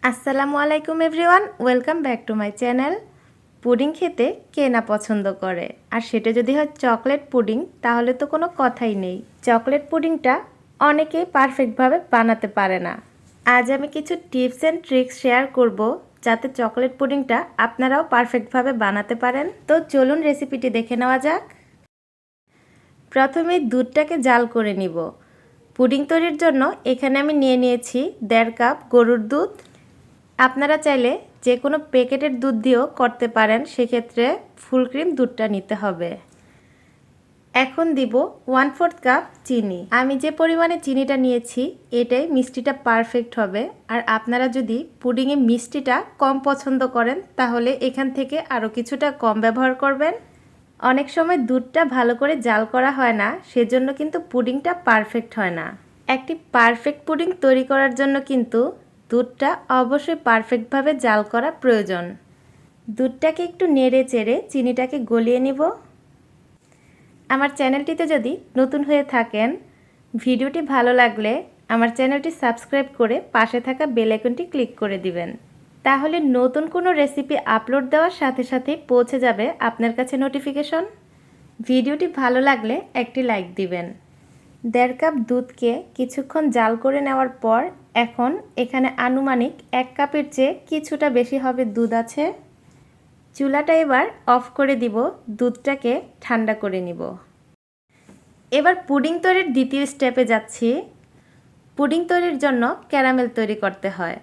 আসসালামু আলাইকুম everyone, welcome back to my channel. Pudding খেতে কে না পছন্দ করে, আর সেটা যদি হয় চকলেট পুডিং, তাহলে তো কোনো কথাই নেই। চকলেট পুডিংটা অনেকেই পারফেক্টভাবে বানাতে পারে না। আজ আমি কিছু টিপস অ্যান্ড ট্রিক্স শেয়ার করব, যাতে চকলেট পুডিংটা আপনারাও পারফেক্টভাবে বানাতে পারেন। তো চলুন রেসিপিটি দেখে নেওয়া যাক। প্রথমে দুধটাকে জাল করে নিব। পুডিং তৈরির জন্য এখানে আমি নিয়ে নিয়েছি 1.5 কাপ গরুর দুধ। আপনারা চাইলে যে কোনো প্যাকেটের দুধ দিয়েও করতে পারেন, সেক্ষেত্রে ফুল ক্রিম দুধটা নিতে হবে। এখন দিব 1/4 কাপ চিনি। আমি যে পরিমাণে চিনিটা নিয়েছি এটাই মিষ্টিটা পারফেক্ট হবে। আর আপনারা যদি পুডিংয়ে মিষ্টিটা কম পছন্দ করেন, তাহলে এখান থেকে আরও কিছুটা কম ব্যবহার করবেন। অনেক সময় দুধটা ভালো করে জাল করা হয় না, সেজন্য কিন্তু পুডিংটা পারফেক্ট হয় না। একটি পারফেক্ট পুডিং তৈরি করার জন্য কিন্তু দুধটা অবশ্যই পারফেক্টভাবে জাল করা প্রয়োজন। দুধটাকে একটু নেড়ে চেড়ে চিনিটাকে গলিয়ে নিব। আমার চ্যানেলটিতে যদি নতুন হয়ে থাকেন, ভিডিওটি ভালো লাগলে আমার চ্যানেলটি সাবস্ক্রাইব করে পাশে থাকা বেল আইকনটি ক্লিক করে দিবেন। তাহলে নতুন কোনো রেসিপি আপলোড দেওয়ার সাথে সাথেই পৌঁছে যাবে আপনার কাছে নোটিফিকেশন। ভিডিওটি ভালো লাগলে একটি লাইক দিবেন। 1.5 কাপ দুধকে কিছুক্ষণ জাল করে নেওয়ার পর এখন এখানে আনুমানিক 1 কাপের চেয়ে কিছুটা বেশি হবে দুধ আছে। চুলাটা এবার অফ করে দিব, দুধটাকে ঠান্ডা করে নিব। এবার পুডিং তৈরির দ্বিতীয় স্টেপে যাচ্ছি। পুডিং তৈরির জন্য ক্যারামেল তৈরি করতে হয়।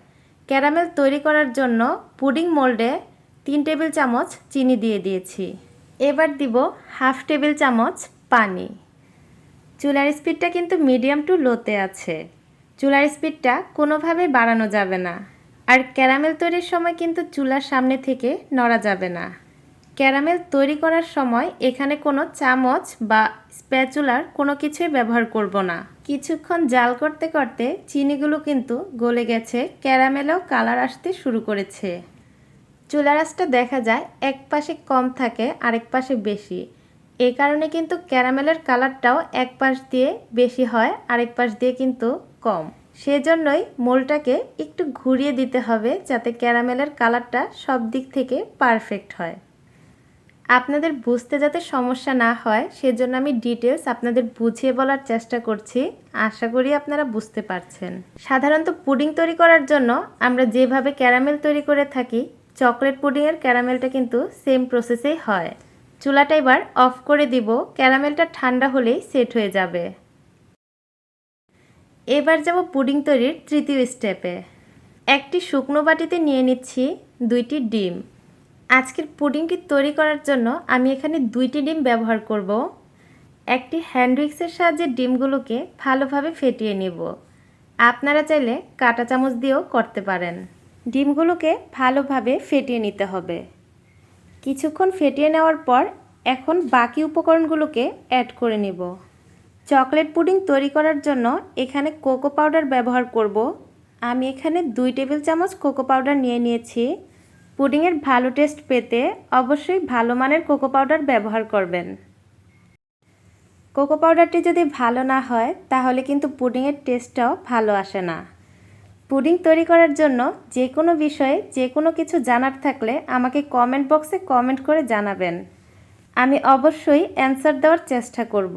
ক্যারামেল তৈরি করার জন্য পুডিং মোল্ডে 3 টেবিল চামচ চিনি দিয়ে দিয়েছি। এবার দিব 1/2 টেবিল চামচ পানি। চুলার স্পিডটা কিন্তু মিডিয়াম টু লোতে আছে। চুলার স্পিডটা কোনোভাবেই বাড়ানো যাবে না। আর ক্যারামেল তৈরির সময় কিন্তু চুলার সামনে থেকে নড়া যাবে না। ক্যারামেল তৈরি করার সময় এখানে কোনো চামচ বা স্প্যাচুলার কোনো কিছুই ব্যবহার করব না। কিছুক্ষণ জাল করতে করতে চিনিগুলো কিন্তু গলে গেছে, ক্যারামেলেও কালার আসতে শুরু করেছে। চুলার আঁচটা দেখা যায় এক পাশে কম থাকে, আরেক পাশে বেশি। এই কারণে কিন্তু ক্যারামেলের কালারটাও এক পাশ দিয়ে বেশি হয়, আরেক পাশ দিয়ে কিন্তু কম। সেজন্যই মোলটাকে একটু ঘুরিয়ে দিতে হবে, যাতে ক্যারামেলের কালারটা সব দিক থেকে পারফেক্ট হয়। আপনাদের বুঝতে যাতে সমস্যা না হয়, সেজন্য আমি ডিটেলস আপনাদের বুঝিয়ে বলার চেষ্টা করছি। আশা করি আপনারা বুঝতে পারছেন। সাধারণত পুডিং তৈরি করার জন্য আমরা যেভাবে ক্যারামেল তৈরি করে থাকি, চকলেট পুডিংয়ের ক্যারামেলটা কিন্তু সেম প্রসেসেই হয়। চুলাটা এবার অফ করে দিব, ক্যারামেলটা ঠান্ডা হলেই সেট হয়ে যাবে। এবার যাব পুডিং তৈরির তৃতীয় স্টেপে। একটি শুকনো বাটিতে নিয়ে নিচ্ছি 2টি ডিম। আজকের পুডিংটি তৈরি করার জন্য আমি এখানে 2টি ডিম ব্যবহার করব। একটি হ্যান্ড উইক্সের সাহায্যে ডিমগুলোকে ভালোভাবে ফেটিয়ে নেব। আপনারা চাইলে কাঁটা চামচ দিয়েও করতে পারেন। ডিমগুলোকে ভালোভাবে ফেটিয়ে নিতে হবে। কিছুক্ষণ ফেটিয়ে নেওয়ার পর এখন বাকি উপকরণগুলোকে অ্যাড করে নেব। চকলেট পুডিং তৈরি করার জন্য এখানে কোকো পাউডার ব্যবহার করব। আমি এখানে 2 টেবিল চামচ কোকো পাউডার নিয়ে নিয়েছি। পুডিংয়ের ভালো টেস্ট পেতে অবশ্যই ভালো মানের কোকো পাউডার ব্যবহার করবেন। কোকো পাউডারটি যদি ভালো না হয়, তাহলে কিন্তু পুডিংয়ের টেস্টটাও ভালো আসে না। পুডিং তৈরি করার জন্য যে কোনো বিষয়ে যে কোনো কিছু জানার থাকলে আমাকে কমেন্ট বক্সে কমেন্ট করে জানাবেন। আমি অবশ্যই অ্যান্সার দেওয়ার চেষ্টা করব।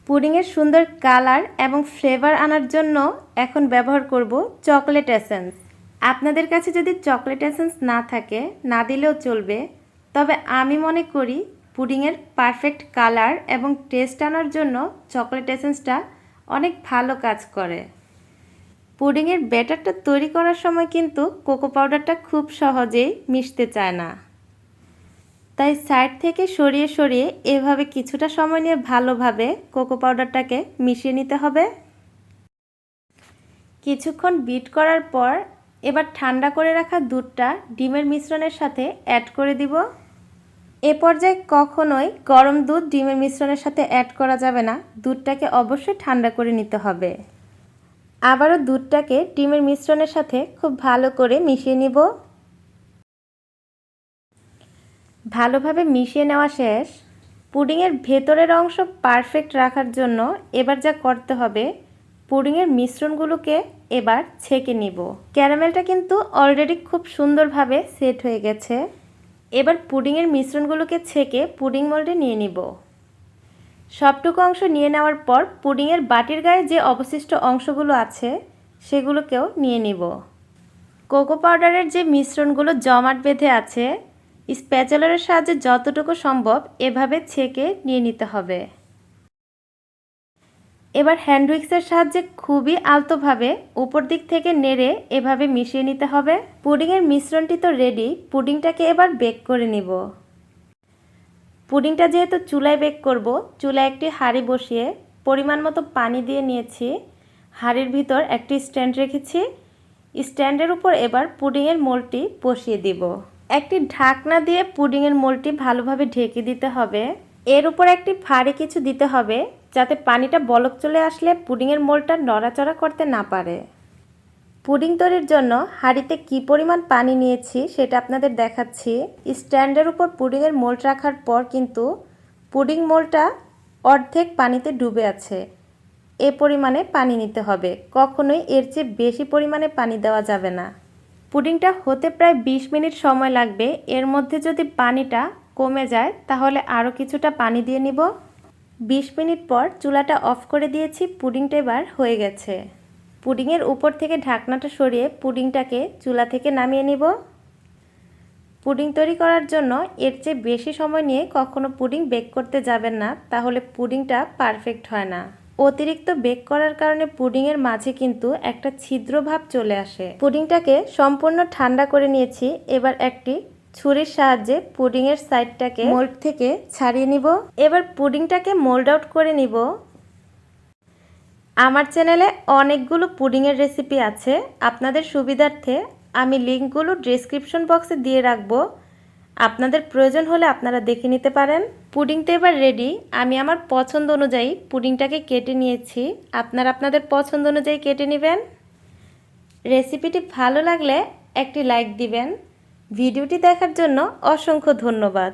পুডিংয়ের সুন্দর কালার এবং ফ্লেভার আনার জন্য এখন ব্যবহার করব চকলেট এসেন্স। আপনাদের কাছে যদি চকলেট এসেন্স না থাকে, না দিলেও চলবে। তবে আমি মনে করি পুডিংয়ের পারফেক্ট কালার এবং টেস্ট আনার জন্য চকলেট এসেন্সটা অনেক ভালো কাজ করে। পুডিংয়ের ব্যাটারটা তৈরি করার সময় কিন্তু কোকো পাউডারটা খুব সহজেই মিশতে চায় না। তাই সাইড থেকে সরিয়ে সরিয়ে এভাবে কিছুটা সময় নিয়ে ভালোভাবে কোকো পাউডারটাকে মিশিয়ে নিতে হবে। কিছুক্ষণ বিট করার পর এবার ঠান্ডা করে রাখা দুধটা ডিমের মিশ্রণের সাথে অ্যাড করে দিব। এ পর্যায়ে কখনোই গরম দুধ ডিমের মিশ্রণের সাথে অ্যাড করা যাবে না। দুধটাকে অবশ্যই ঠান্ডা করে নিতে হবে। আবারও দুধটাকে ডিমের মিশ্রণের সাথে খুব ভালো করে মিশিয়ে নিব। ভালোভাবে মিশিয়ে নেওয়া শেষ। পুডিংয়ের ভেতরের অংশ পারফেক্ট রাখার জন্য এবার যা করতে হবে, পুডিংয়ের মিশ্রণগুলোকে এবার ছেঁকে নিব। ক্যারামেলটা কিন্তু অলরেডি খুব সুন্দরভাবে সেট হয়ে গেছে। এবার পুডিংয়ের মিশ্রণগুলোকে ছেঁকে পুডিং মোল্ডে নিয়ে নিব। সবটুকু অংশ নিয়ে নেওয়ার পর পুডিংয়ের বাটির গায়ে যে অবশিষ্ট অংশগুলো আছে সেগুলোকেও নিয়ে নিব। কোকো পাউডারের যে মিশ্রণগুলো জমাট বেঁধে আছে স্প্যাচুলারের সাহায্যে যতটুকু সম্ভব এভাবে ছেঁকে নিয়ে নিতে হবে। এবার হ্যান্ড উইক্সের সাহায্যে খুবই আলতোভাবে উপর দিক থেকে নেড়ে এভাবে মিশিয়ে নিতে হবে। পুডিংয়ের মিশ্রণটি তো রেডি, পুডিংটাকে এবার বেক করে নিব। পুডিংটা যেহেতু চুলায় বেক করব, চুলায় একটি হাঁড়ি বসিয়ে পরিমাণ মতো পানি দিয়ে নিয়েছি। হাঁড়ির ভিতর একটি স্ট্যান্ড রেখেছি। স্ট্যান্ডের উপর এবার পুডিংয়ের মোল্ডটি বসিয়ে দিব। একটি ঢাকনা দিয়ে পুডিংয়ের মোল্ডটি ভালোভাবে ঢেকে দিতে হবে। এর উপর একটি ফাড়ি কিছু দিতে হবে যাতে পানিটা বলক চলে আসলে পুডিংয়ের মোল্ডটা নড়াচড়া করতে না পারে। পুডিং তৈরির জন্য হাঁড়িতে কী পরিমাণ পানি নিয়েছি সেটা আপনাদের দেখাচ্ছি। স্ট্যান্ডের উপর পুডিংয়ের মোল্ড রাখার পর কিন্তু পুডিং মোল্ডটা অর্ধেক পানিতে ডুবে আছে। এ পরিমাণে পানি নিতে হবে, কখনোই এর চেয়ে বেশি পরিমাণে পানি দেওয়া যাবে না। পুডিংটা হতে প্রায় 20 মিনিট সময় লাগবে। এর মধ্যে যদি পানিটা কমে যায় তাহলে আরও কিছুটা পানি দিয়ে নিব। 20 মিনিট পর চুলাটা অফ করে দিয়েছি। পুডিংটা এবার হয়ে গেছে। পুডিংয়ের উপর থেকে ঢাকনাটা সরিয়ে পুডিংটাকে চুলা থেকে নামিয়ে নিব। পুডিং তৈরি করার জন্য এর চেয়ে বেশি সময় নিয়ে কখনো পুডিং বেক করতে যাবেন না, তাহলে পুডিংটা পারফেক্ট হয় না। অতিরিক্ত বেক করার কারণে পুডিংয়ের মাঝে কিন্তু একটা ছিদ্র ভাব চলে আসে। পুডিংটাকে সম্পূর্ণ ঠান্ডা করে নিয়েছি। এবার একটি ছুরির সাহায্যে পুডিংয়ের সাইডটাকে মোল্ড থেকে ছাড়িয়ে নিব। এবার পুডিংটাকে মোল্ড আউট করে নিব। আমার চ্যানেলে অনেকগুলো পুডিংয়ের রেসিপি আছে, আপনাদের সুবিধার্থে আমি লিঙ্কগুলো ডেসক্রিপশন বক্সে দিয়ে রাখবো। আপনাদের প্রয়োজন হলে আপনারা দেখে নিতে পারেন। পুডিং তো এবার রেডি। আমি আমার পছন্দ অনুযায়ী পুডিংটাকে কেটে নিয়েছি। আপনারা আপনাদের পছন্দ অনুযায়ী কেটে নেবেন। রেসিপিটি ভালো লাগলে একটি লাইক দিবেন। ভিডিওটি দেখার জন্য অসংখ্য ধন্যবাদ।